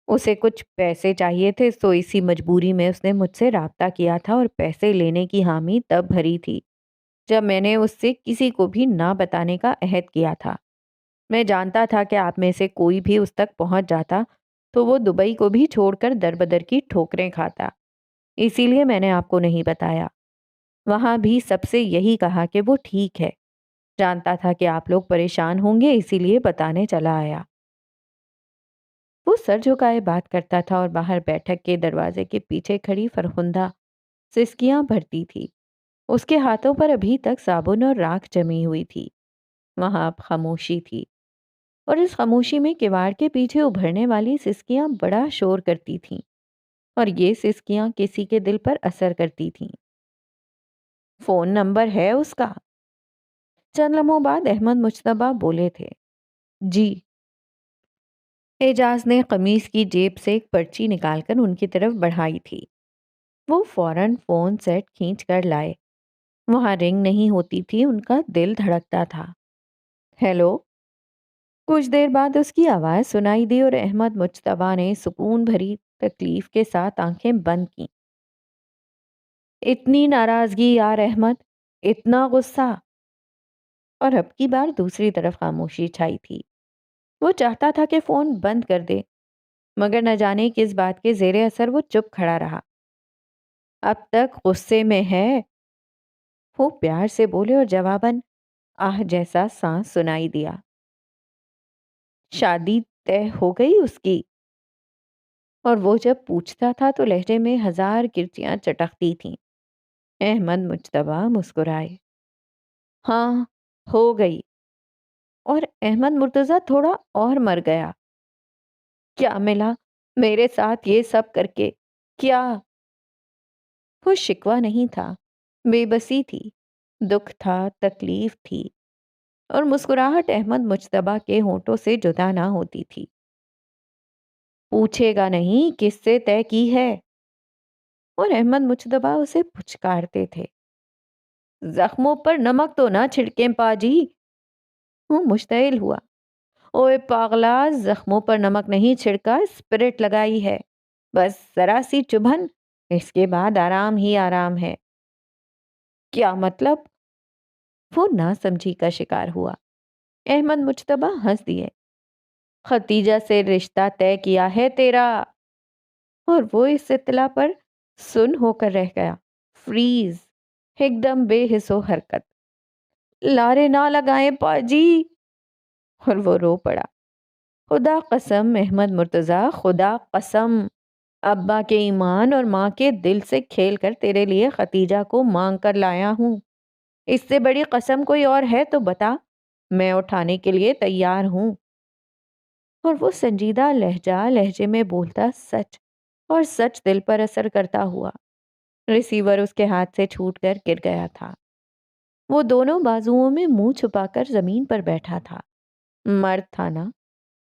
Speaker 1: اسے کچھ پیسے چاہیے تھے تو اسی مجبوری میں اس نے مجھ سے رابطہ کیا تھا اور پیسے لینے کی حامی تب بھری تھی جب میں نے اس سے کسی کو بھی نہ بتانے کا عہد کیا تھا۔ میں جانتا تھا کہ آپ میں سے کوئی بھی اس تک پہنچ جاتا تو وہ دبئی کو بھی چھوڑ کر در بدر کی ٹھوکریں کھاتا، اسی لیے میں نے آپ کو نہیں بتایا۔ وہاں بھی سب سے یہی کہا کہ وہ ٹھیک ہے، جانتا تھا کہ آپ لوگ پریشان ہوں گے اسی لیے بتانے چلا آیا۔ وہ سر جھکائے بات کرتا تھا اور باہر بیٹھک کے دروازے کے پیچھے کھڑی فرخندہ سسکیاں بھرتی تھی۔ اس کے ہاتھوں پر ابھی تک صابن اور راکھ جمی ہوئی تھی۔ وہاں اب خاموشی تھی اور اس خاموشی میں کیواڑ کے پیچھے ابھرنے والی سسکیاں بڑا شور کرتی تھیں اور یہ سسکیاں کسی کے دل پر اثر کرتی تھیں۔ فون نمبر ہے اس کا؟ چند لمحوں بعد احمد مجتبیٰ بولے تھے، جی۔ اعجاز نے قمیص کی جیب سے ایک پرچی نکال کر ان کی طرف بڑھائی تھی۔ وہ فوراً فون سیٹ کھینچ کر لائے۔ وہاں رنگ نہیں ہوتی تھی، ان کا دل دھڑکتا تھا۔ ہیلو۔ کچھ دیر بعد اس کی آواز سنائی دی اور احمد مجتبیٰ نے سکون بھری تکلیف کے ساتھ آنکھیں بند کیں۔ اتنی ناراضگی یار احمد، اتنا غصہ؟ اور اب کی بار دوسری طرف خاموشی چھائی تھی۔ وہ چاہتا تھا کہ فون بند کر دے مگر نہ جانے کس بات کے زیر اثر وہ چپ کھڑا رہا۔ اب تک غصے میں ہے؟ وہ پیار سے بولے اور جواباً آہ جیسا سانس سنائی دیا۔ شادی طے ہو گئی اس کی؟ اور وہ جب پوچھتا تھا تو لہجے میں ہزار کرچیاں چٹکتی تھیں۔ احمد مجتبیٰ مسکرائے، ہاں ہو گئی۔ اور احمد مرتضیٰ تھوڑا اور مر گیا۔ کیا ملا میرے ساتھ یہ سب کر کے؟ کیا؟ وہ شکوہ نہیں تھا، بے بسی تھی، دکھ تھا، تکلیف تھی، اور مسکراہٹ احمد مجتبیٰ کے ہونٹوں سے جدا نہ ہوتی تھی۔ پوچھے گا نہیں کس سے طے کی ہے؟ اور احمد مجتبیٰ اسے پچکارتے تھے، زخموں پر نمک تو نہ چھڑکیں پاجی۔ وہ مشتعل ہوا، اوے پاگلا، زخموں پر نمک نہیں چھڑکا، اسپرٹ لگائی ہے، بس ذرا سی چبھن، اس کے بعد آرام ہی آرام ہے۔ کیا مطلب؟ وہ نہ سمجھی کا شکار ہوا۔ احمد مجتبیٰ ہنس دیے، ختیجہ سے رشتہ طے کیا ہے تیرا۔ اور وہ اس اطلاع پر سن ہو کر رہ گیا، فریز، ایک دم بے حس و حرکت۔ لارے نہ لگائیں پاجی۔ اور وہ رو پڑا، خدا قسم احمد مرتضیٰ، خدا قسم، ابا کے ایمان اور ماں کے دل سے کھیل کر تیرے لیے ختیجہ کو مانگ کر لایا ہوں۔ اس سے بڑی قسم کوئی اور ہے تو بتا، میں اٹھانے کے لیے تیار ہوں۔ اور وہ سنجیدہ لہجے میں بولتا سچ، اور سچ دل پر اثر کرتا ہوا۔ ریسیور اس کے ہاتھ سے چھوٹ کر گر گیا تھا۔ وہ دونوں بازوؤں میں منہ چھپا کر زمین پر بیٹھا تھا۔ مرد تھا نا،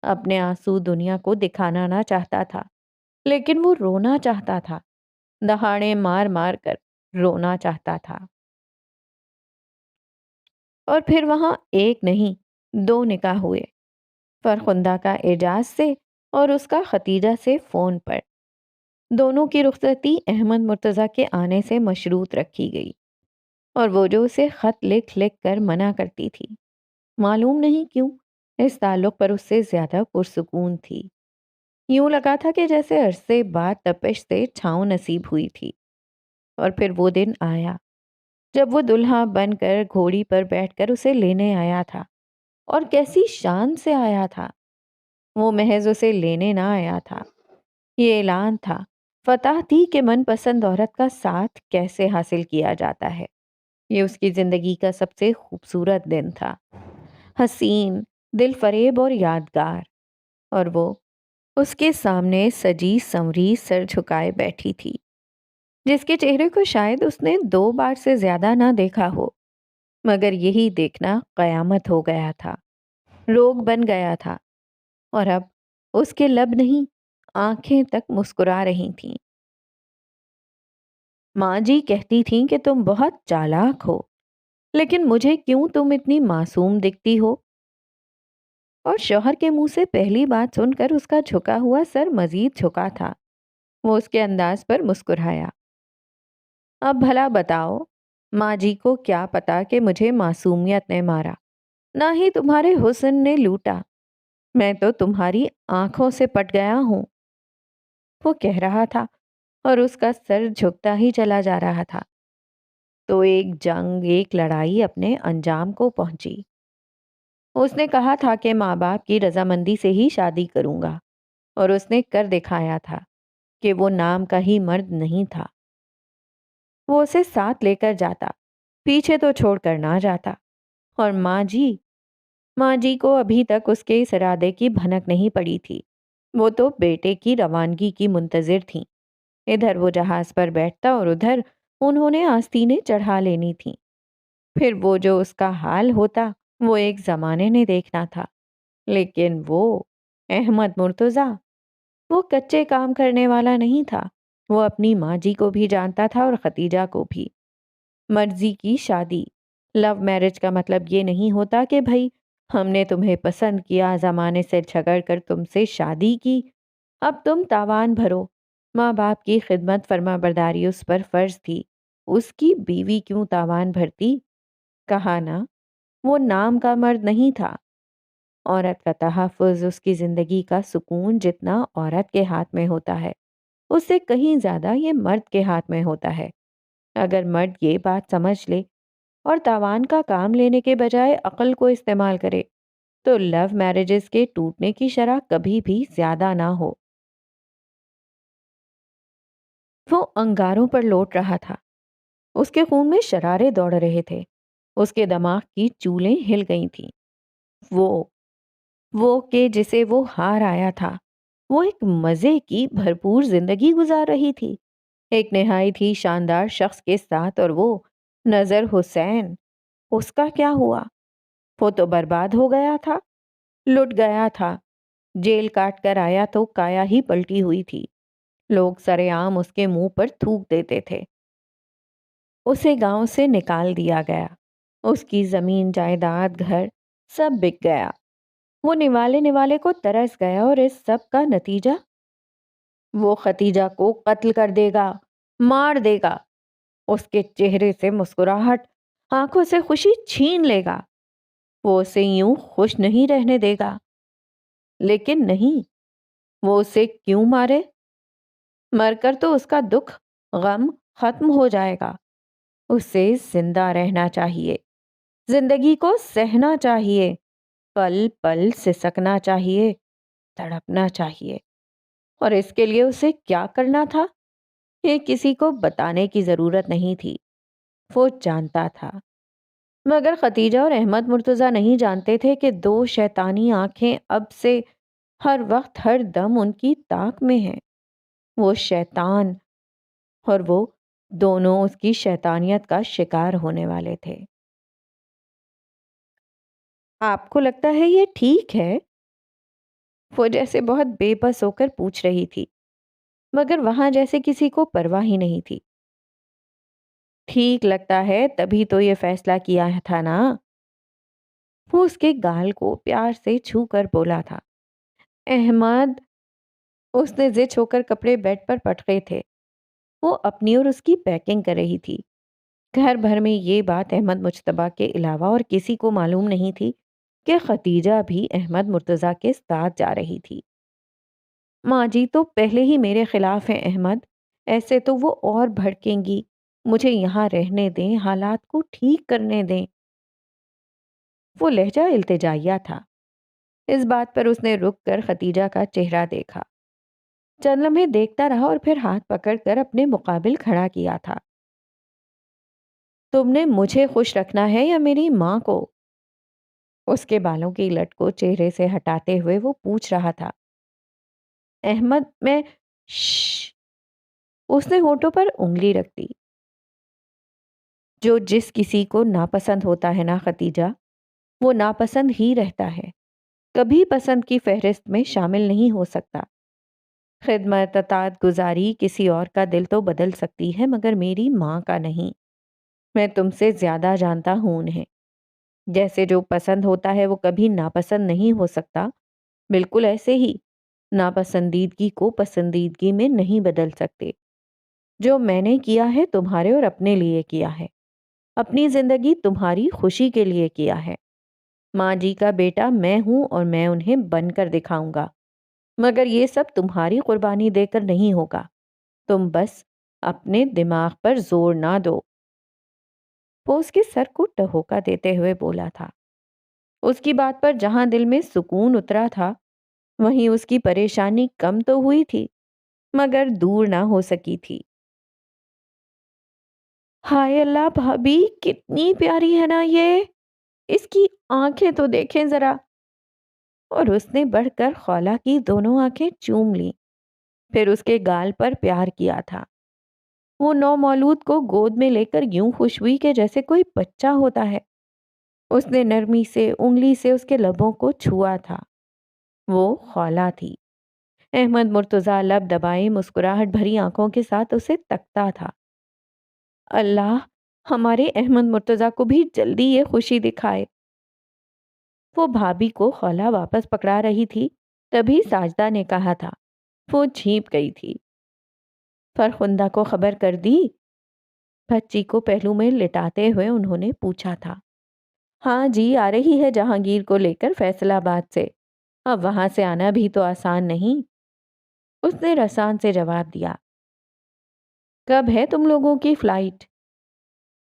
Speaker 1: اپنے آنسو دنیا کو دکھانا نہ چاہتا تھا، لیکن وہ رونا چاہتا تھا، دہاڑے مار مار کر رونا چاہتا تھا۔ اور پھر وہاں ایک نہیں، دو نکاح ہوئے، فرخندہ کا اعجاز سے اور اس کا ختیجہ سے فون پر۔ دونوں کی رخصتی احمد مرتضیٰ کے آنے سے مشروط رکھی گئی، اور وہ جو اسے خط لکھ لکھ کر منع کرتی تھی، معلوم نہیں کیوں اس تعلق پر اس سے زیادہ پرسکون تھی۔ یوں لگا تھا کہ جیسے عرصے بعد تپش سے چھاؤں نصیب ہوئی تھی۔ اور پھر وہ دن آیا جب وہ دلہا بن کر گھوڑی پر بیٹھ کر اسے لینے آیا تھا، اور کیسی شان سے آیا تھا۔ وہ محض اسے لینے نہ آیا تھا، یہ اعلان تھا، فتح تھی کہ من پسند عورت کا ساتھ کیسے حاصل کیا جاتا ہے۔ یہ اس کی زندگی کا سب سے خوبصورت دن تھا، حسین، دل فریب اور یادگار۔ اور وہ اس کے سامنے سجی سنوری سر جھکائے بیٹھی تھی، جس کے چہرے کو شاید اس نے 2 بار سے زیادہ نہ دیکھا ہو، مگر یہی دیکھنا قیامت ہو گیا تھا، روگ بن گیا تھا۔ اور اب اس کے لب نہیں، آنکھیں تک مسکرا رہی تھیں۔ ماں جی کہتی تھیں کہ تم بہت چالاک ہو، لیکن مجھے کیوں تم اتنی معصوم دکھتی ہو؟ اور شوہر کے منہ سے پہلی بات سن کر اس کا جھکا ہوا سر مزید جھکا تھا۔ وہ اس کے انداز پر مسکرایا۔ اب بھلا بتاؤ، ماں جی کو کیا پتا کہ مجھے معصومیت نے مارا، نہ ہی تمہارے حسن نے لوٹا، میں تو تمہاری آنکھوں سے پٹ گیا ہوں۔ وہ کہہ رہا تھا اور اس کا سر جھکتا ہی چلا جا رہا تھا، تو ایک جنگ، ایک لڑائی اپنے انجام کو پہنچی۔ اس نے کہا تھا کہ ماں باپ کی رضامندی سے ہی شادی کروں گا، اور اس نے کر دکھایا تھا کہ وہ نام کا ہی مرد نہیں تھا۔ وہ اسے ساتھ لے کر جاتا، پیچھے تو چھوڑ کر نہ جاتا۔ اور ماں جی کو ابھی تک اس کے اس ارادے کی بھنک نہیں پڑی تھی۔ وہ تو بیٹے کی روانگی کی منتظر تھیں۔ ادھر وہ جہاز پر بیٹھتا اور ادھر انہوں نے آستینیں چڑھا لینی تھیں۔ پھر وہ جو اس کا حال ہوتا وہ ایک زمانے نے دیکھنا تھا۔ لیکن وہ احمد مرتضیٰ، وہ کچے کام کرنے والا نہیں تھا۔ وہ اپنی ماں جی کو بھی جانتا تھا اور ختیجہ کو بھی۔ مرضی کی شادی، لو میرج کا مطلب یہ نہیں ہوتا کہ بھئی ہم نے تمہیں پسند کیا، زمانے سے جھگڑ کر تم سے شادی کی، اب تم تاوان بھرو۔ ماں باپ کی خدمت فرما برداری اس پر فرض تھی، اس کی بیوی کیوں تاوان بھرتی؟ کہا نا، وہ نام کا مرد نہیں تھا۔ عورت کا تحفظ، اس کی زندگی کا سکون جتنا عورت کے ہاتھ میں ہوتا ہے، اس سے کہیں زیادہ یہ مرد کے ہاتھ میں ہوتا ہے۔ اگر مرد یہ بات سمجھ لے اور تاوان کا کام لینے کے بجائے عقل کو استعمال کرے، تو لو میرجز کے ٹوٹنے کی شرح کبھی بھی زیادہ نہ ہو۔ وہ انگاروں پر لوٹ رہا تھا، اس کے خون میں شرارے دوڑ رہے تھے، اس کے دماغ کی چولیں ہل گئی تھیں۔ وہ کہ جسے وہ ہار آیا تھا، وہ ایک مزے کی بھرپور زندگی گزار رہی تھی، ایک نہایت ہی شاندار شخص کے ساتھ، اور وہ نظر حسین، اس کا کیا ہوا؟ وہ تو برباد ہو گیا تھا، لٹ گیا تھا، جیل کاٹ کر آیا تو کایا ہی پلٹی ہوئی تھی، لوگ سرے عام اس کے منہ پر تھوک دیتے تھے۔ اسے گاؤں سے نکال دیا گیا، اس کی زمین جائیداد گھر سب بک گیا، وہ نوالے کو ترس گیا، اور اس سب کا نتیجہ وہ ختیجہ کو قتل کر دے گا، مار دے گا، اس کے چہرے سے مسکراہٹ، آنکھوں سے خوشی چھین لے گا، وہ اسے یوں خوش نہیں رہنے دے گا۔ لیکن نہیں، وہ اسے کیوں مارے؟ مر کر تو اس کا دکھ، غم ختم ہو جائے گا۔ اسے زندہ رہنا چاہیے، زندگی کو سہنا چاہیے، پل پل سسکنا چاہیے، تڑپنا چاہیے۔ اور اس کے لیے اسے کیا کرنا تھا یہ کسی کو بتانے کی ضرورت نہیں تھی، وہ جانتا تھا۔ مگر ختیجہ اور احمد مرتضیٰ نہیں جانتے تھے کہ دو شیطانی آنکھیں اب سے ہر وقت ہر دم ان کی طاق میں ہیں۔ وہ شیطان اور وہ دونوں اس کی شیطانیت کا شکار ہونے والے تھے۔ آپ کو لگتا ہے یہ ٹھیک ہے؟ وہ جیسے بہت بے بس ہو کر پوچھ رہی تھی، مگر وہاں جیسے کسی کو پرواہ ہی نہیں تھی۔ ٹھیک لگتا ہے تبھی تو یہ فیصلہ کیا تھا نا؟ وہ اس کے گال کو پیار سے چھو کر بولا تھا۔ احمد، اس نے زچ ہو کر کپڑے بیڈ پر پٹکے تھے۔ وہ اپنی اور اس کی پیکنگ کر رہی تھی۔ گھر بھر میں یہ بات احمد مجتبیٰ کے علاوہ اور کسی کو معلوم نہیں تھی کہ ختیجہ بھی احمد مرتضیٰ کے ساتھ جا رہی تھی۔ ماں جی تو پہلے ہی میرے خلاف ہیں احمد، ایسے تو وہ اور بھڑکیں گی۔ مجھے یہاں رہنے دیں، حالات کو ٹھیک کرنے دیں۔ وہ لہجہ التجائیہ تھا۔ اس بات پر اس نے رک کر ختیجہ کا چہرہ دیکھا، چند لمحے دیکھتا رہا اور پھر ہاتھ پکڑ کر اپنے مقابل کھڑا کیا تھا۔ تم نے مجھے خوش رکھنا ہے یا میری ماں کو؟ اس کے بالوں کی لٹ کو چہرے سے ہٹاتے ہوئے وہ پوچھ رہا تھا۔ احمد، میں شش، اس نے ہونٹوں پر انگلی رکھ دی۔ جو جس کسی کو ناپسند ہوتا ہے نا ختیجہ، وہ ناپسند ہی رہتا ہے، کبھی پسند کی فہرست میں شامل نہیں ہو سکتا۔ خدمت، اطاعت گزاری کسی اور کا دل تو بدل سکتی ہے مگر میری ماں کا نہیں۔ میں تم سے زیادہ جانتا ہوں انہیں۔ جیسے جو پسند ہوتا ہے وہ کبھی ناپسند نہیں ہو سکتا، بالکل ایسے ہی ناپسندیدگی کو پسندیدگی میں نہیں بدل سکتے۔ جو میں نے کیا ہے تمہارے اور اپنے لیے کیا ہے، اپنی زندگی تمہاری خوشی کے لیے کیا ہے۔ ماں جی کا بیٹا میں ہوں اور میں انہیں بن کر دکھاؤں گا، مگر یہ سب تمہاری قربانی دے کر نہیں ہوگا۔ تم بس اپنے دماغ پر زور نہ دو۔ وہ اس کے سر کو ٹہوکا دیتے ہوئے بولا تھا۔ اس کی بات پر جہاں دل میں سکون اترا تھا، وہیں اس کی پریشانی کم تو ہوئی تھی مگر دور نہ ہو سکی تھی۔ ہائے اللہ بھابی، کتنی پیاری ہے نا یہ، اس کی آنکھیں تو دیکھیں ذرا۔ اور اس نے بڑھ کر خولہ کی دونوں آنکھیں چوم لیں، پھر اس کے گال پر پیار کیا تھا۔ وہ نو مولود کو گود میں لے کر یوں خوش ہوئی کہ جیسے کوئی بچہ ہوتا ہے۔ اس نے نرمی سے انگلی سے اس کے لبوں کو چھوا تھا۔ وہ خولہ تھی۔ احمد مرتضیٰ لب دبائے مسکراہٹ بھری آنکھوں کے ساتھ اسے تکتا تھا۔ اللہ ہمارے احمد مرتضیٰ کو بھی جلدی یہ خوشی دکھائے۔ وہ بھابھی کو خولہ واپس پکڑا رہی تھی، تبھی ساجدہ نے کہا تھا۔ وہ جھیپ گئی تھی۔ فرخندہ کو خبر کر دی؟ بچی کو پہلو میں لٹاتے ہوئے انہوں نے پوچھا تھا۔ ہاں جی، آ رہی ہے جہانگیر کو لے کر فیصل آباد سے، اب وہاں سے آنا بھی تو آسان نہیں۔ اس نے رسان سے جواب دیا۔ کب ہے تم لوگوں کی فلائٹ؟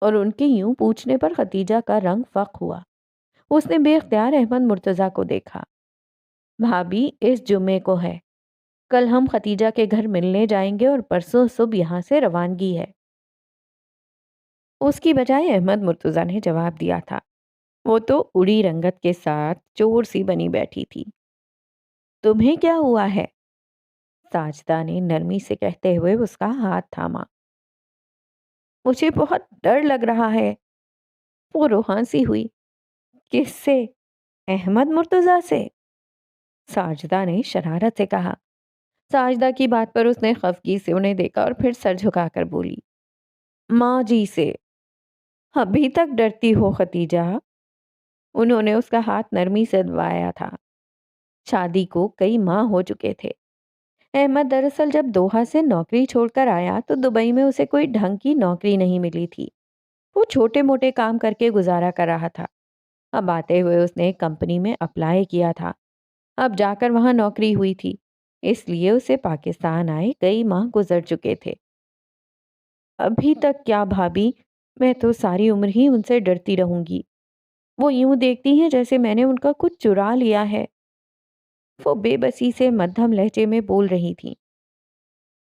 Speaker 1: اور ان کے یوں پوچھنے پر ختیجہ کا رنگ فق ہوا۔ اس نے بے اختیار احمد مرتضیٰ کو دیکھا۔ بھابھی اس جمعے کو ہے، کل ہم ختیجہ کے گھر ملنے جائیں گے اور پرسوں صبح یہاں سے روانگی ہے۔ اس کی بجائے احمد مرتضیٰ نے جواب دیا تھا۔ وہ تو اڑی رنگت کے ساتھ چور سی بنی بیٹھی تھی۔ تمہیں کیا ہوا ہے؟ ساجدہ نے نرمی سے کہتے ہوئے اس کا ہاتھ تھاما۔ مجھے بہت ڈر لگ رہا ہے۔ وہ روحانسی ہوئی۔ کس سے؟ احمد مرتضیٰ سے؟ ساجدہ نے شرارت سے کہا۔ ساجدہ کی بات پر اس نے خفگی سے انہیں دیکھا اور پھر سر جھکا کر بولی، ماں جی سے؟ ابھی تک ڈرتی ہو ختیجہ؟ انہوں نے اس کا ہاتھ نرمی سے دبایا تھا۔ شادی کو کئی ماہ ہو چکے تھے۔ احمد دراصل جب دوحہ سے نوکری چھوڑ کر آیا تو دبئی میں اسے کوئی ڈھنگ کی نوکری نہیں ملی تھی۔ وہ چھوٹے موٹے کام کر کے گزارا کر رہا تھا۔ اب آتے ہوئے اس نے کمپنی میں اپلائی کیا تھا، اب جا کر وہاں نوکری ہوئی تھی، اس لیے اسے پاکستان آئے کئی ماہ گزر چکے تھے۔ ابھی تک کیا بھابھی، میں تو ساری عمر ہی ان سے ڈرتی رہوں گی۔ وہ یوں دیکھتی ہیں جیسے میں نے ان کا کچھ چرا لیا ہے۔ وہ بے بسی سے مدھم لہجے میں بول رہی تھی۔